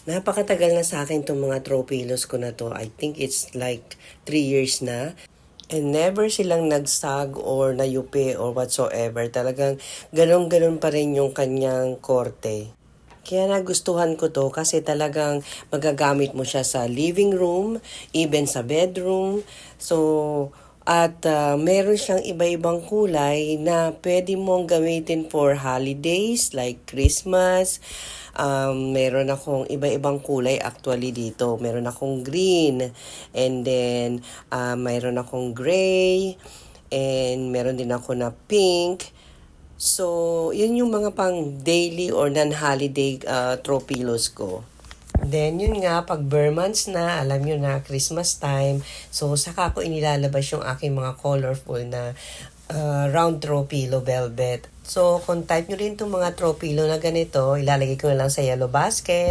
Napakatagal na sa akin itong mga throw pillows ko na to. I think it's like 3 years na. And never silang nagsag or nayupi or whatsoever. Talagang ganun-ganun pa rin yung kanyang korte. Kaya nagustuhan ko to kasi talagang magagamit mo siya sa living room, even sa bedroom. So, meron siyang iba-ibang kulay na pwede mong gamitin for holidays like Christmas. Meron akong iba-ibang kulay actually dito. Meron akong green and then meron akong gray and meron din ako na pink. So, yun yung mga pang daily or non-holiday throw pillows ko. Then, yun nga, pag bare months na, alam nyo na, Christmas time, so saka ko inilalabas yung aking mga colorful na round throw pillow velvet. So, kung type nyo rin itong mga throw pillow na ganito, ilalagay ko na lang sa yellow basket.